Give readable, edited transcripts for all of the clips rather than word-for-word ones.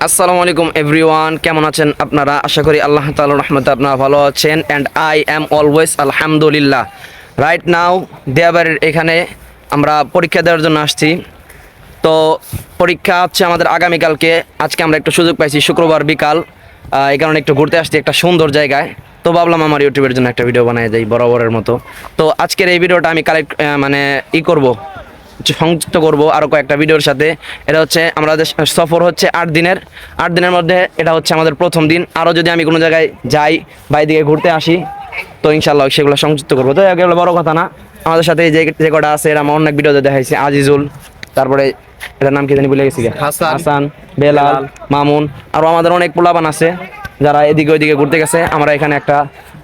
আসসালামু আলাইকুম এভরিওয়ান, কেমন আছেন আপনারা? আশা করি আল্লাহ তাআলার রহমতে আপনারা ভালো আছেন। অ্যান্ড আই অ্যাম অলওয়েজ আলহামদুলিল্লাহ। রাইট নাও দেয়াবাড়ির এখানে আমরা পরীক্ষা দেওয়ার জন্য আসছি। তো পরীক্ষা হচ্ছে আমাদের আগামীকালকে। আজকে আমরা একটু সুযোগ পাইছি শুক্রবার বিকাল, এই কারণে একটু ঘুরতে আসছি একটা সুন্দর জায়গায়। তো ভাবলাম আমার ইউটিউবের জন্য একটা ভিডিও বানিয়ে যাই বরাবরের মতো। তো আজকের এই ভিডিওটা আমি কালেক্ট সংযুক্ত করব আরও কয়েকটা ভিডিওর সাথে। এটা হচ্ছে আমাদের সফর হচ্ছে 8 দিনের মধ্যে এটা হচ্ছে আমাদের প্রথম দিন। আরও যদি আমি কোনো জায়গায় যাই বা এদিকে ঘুরতে আসি তো ইনশাল্লাহ সেগুলো সংযুক্ত করবো। তো এগুলো বড় কথা না, আমাদের সাথে যে কটা আছে এরা আমার অনেক ভিডিওতে দেখাইছে। আজিজুল, তারপরে এটার নাম কি জানি ভুলে গেছি, হাসান, বেলাল, মামুন, আরও আমাদের অনেক পোলাপান আছে যারা এদিকে ওইদিকে ঘুরতে গেছে। আমরা এখানে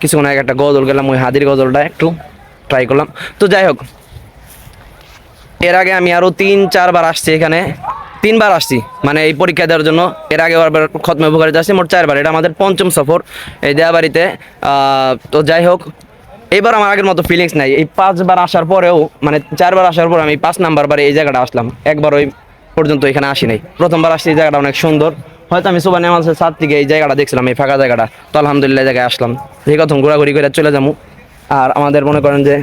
কিছুক্ষণ আগে একটা গজল গেলাম, ওই হাদির গজলটা একটু ট্রাই করলাম। তো যাই হোক, এর আগে আমি আরও 3-4 বার আসছি এখানে, 3 বার আসছি মানে এই পরীক্ষা দেওয়ার জন্য। এর আগে আবার খতমে বুখারীতে আসছি, মোট 4 বার। এটা আমাদের 5ম সফর এই দেয়াবাড়িতে। তো যাই হোক, এইবার আমার আগের মতো ফিলিংস নাই। এই 5 বার আসার পরেও, মানে 4 বার আসার পর আমি 5 নাম্বার বারে এই জায়গাটা আসলাম। একবার ওই পর্যন্ত এখানে আসি নাই। প্রথমবার আসছি, এই জায়গাটা অনেক সুন্দর। হয়তো আমি সুবান নামাজের ছাদ থেকে এই জায়গাটা দেখছিলাম, এই ফাঁকা জায়গাটা। তো আলহামদুলিল্লাহ এই জায়গায় আসলাম, এই কথা ঘোরাঘুরি করে চলে যাবো। আর আমাদের মনে করেন যে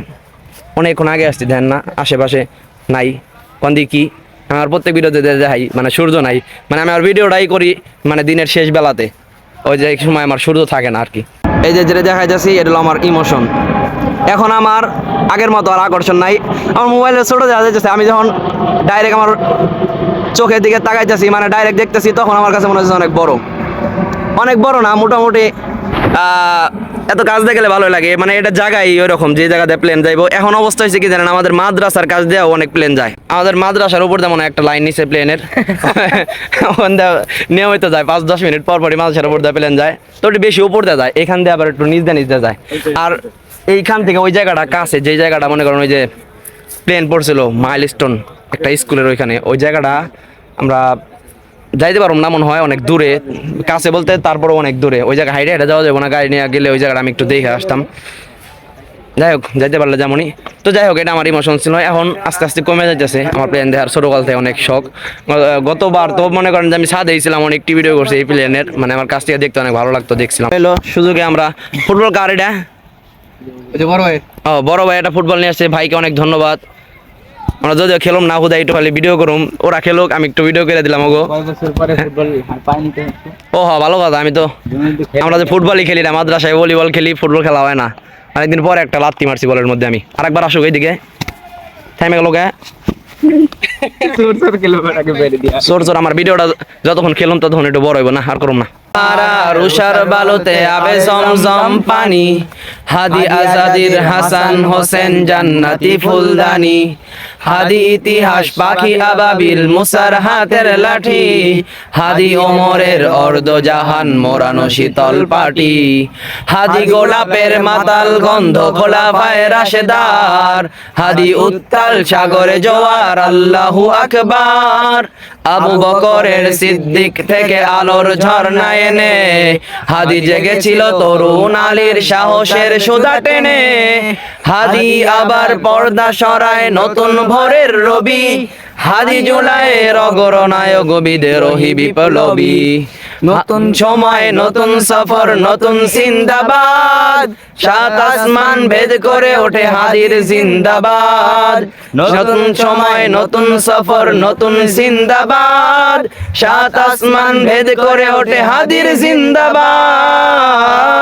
অনেকক্ষণ আগে আসছি, ধ্যান না আশেপাশে নাই কোন দিকে কি। আমার প্রত্যেক ভিডিওতে দেখাই মানে সূর্য নাই, মানে আমি আমার ভিডিওটাই করি মানে দিনের শেষ বেলাতে, ওই যে সময় আমার সূর্য থাকে না আর কি। এই যে যেটা দেখাই যাচ্ছি এটা হলো আমার ইমোশন। এখন আমার আগের মতো আর আকর্ষণ নাই। আমার মোবাইলে ছোটো দেখা যাচ্ছে, আমি যখন ডাইরেক্ট আমার চোখের দিকে তাকাইতেছি, মানে ডাইরেক্ট দেখতেছি, তখন আমার কাছে মনে হচ্ছে অনেক বড় না, মোটামুটি এত কাজ দেখলে ভালো লাগে। মানে এটা জায়গায় ওই রকম যে জায়গাতে প্লেন যাইবো। এখন অবস্থা হয়েছে কি জানেন, আমাদের মাদ্রাসার কাজ দেওয়া অনেক প্লেন যায়। আমাদের মাদ্রাসার উপর যেমন একটা লাইন নিচে প্লেনের নিয়মিত যায়, 5-10 মিনিট পর পরই মাদ্রাসার উপর দিয়ে প্লেন যায়। তো একটু বেশি উপর দিয়ে যায়, এখান দিয়ে আবার একটু নিচ দিয়ে যায়। আর এইখান থেকে ওই জায়গাটা কাছে, যে জায়গাটা মনে করেন ওই যে প্লেন পড়ছিল মাইলস্টোন একটা স্কুলের ওইখানে, ওই জায়গাটা আমরা যাইতে পারবো না মনে হয়, অনেক দূরে। কাছে বলতে তারপরও অনেক দূরে, ওই জায়গায় হাইটে হেঁটে যাওয়া যাবে না। গাড়ি নিয়ে গেলে ওই জায়গাটা আমি একটু দেখে আসতাম। যাই হোক, যাইতে পারলে যেমনই। তো যাই হোক, এটা আমার ইমোশন ছিল। এখন আস্তে আস্তে কমে যাইতেছে আমার প্লেন দেখার ছোটোকাল থেকে অনেক শখ। গতবার তো মনে করেন যে আমি ছাদেই ছিলাম, অনেকটি ভিডিও করছি এই প্লেনের, মানে আমার কাছ থেকে দেখতে অনেক ভালো লাগতো, দেখছিলাম। হলো সুযোগে আমরা ফুটবল কার এটা বড় ভাই এটা ফুটবল নিয়ে আসছে, ভাইকে অনেক ধন্যবাদ। আমরা যদিও খেলাম না, হুদা একটু খালি ভিডিও করুম, ওরা খেলুক, আমি একটু ভিডিও করে দিলাম ওগো। ও হ্যাঁ, ভালো কথা। আমরা যে ফুটবলই খেলি না, মাদ্রাসায় ভলিবল খেলি, ফুটবল খেলা হয় না। অনেকদিন পরে একটা লাত্তি মারছি বলের মধ্যে আমি। আরেকবার আসুক এইদিকে, থাইমে গেল গে চোর আমার ভিডিওটা যতক্ষণ খেলুম ততক্ষণ একটু বড় হইব না, আর করুম না। রুষার বালুতে আবে জমজম পানি, হাদি আজাদির হাসান হোসেন জান্নাতি ফুলদানি, হাদি ইতিহাস পাখি আবাবিল মুসার হাতের লাঠি, হাদি ওমরের অর্ধ জাহান মোরানো শীতল পাটি, হাদি গোলাপের মাতাল গন্ধ খোলাফায়ে রাশেদার, হাদি উত্তাল সাগরে জোয়ার আল্লাহু আকবার, আবু বকরের সিদ্দিক থেকে আলোর ঝর্ণা এনে, হাদি জেগেছিল তরুণ আলীর সাহসের সুধা টেনে, হাদি আবার পর্দা সরায় নতুন ভোরের রবি, হাদি জুলাইয়ের অগ্রনায়ক বিদ্রোহী বিপ্লবী, নতুন সময় নতুন সফর নতুন জিন্দাবাদ, 7 আসমান ভেদ করে ওঠে হাদির জিন্দাবাদ, নতুন সময় নতুন সফর নতুন জিন্দাবাদ, 7 আসমান ভেদ করে ওঠে হাদির জিন্দাবাদ।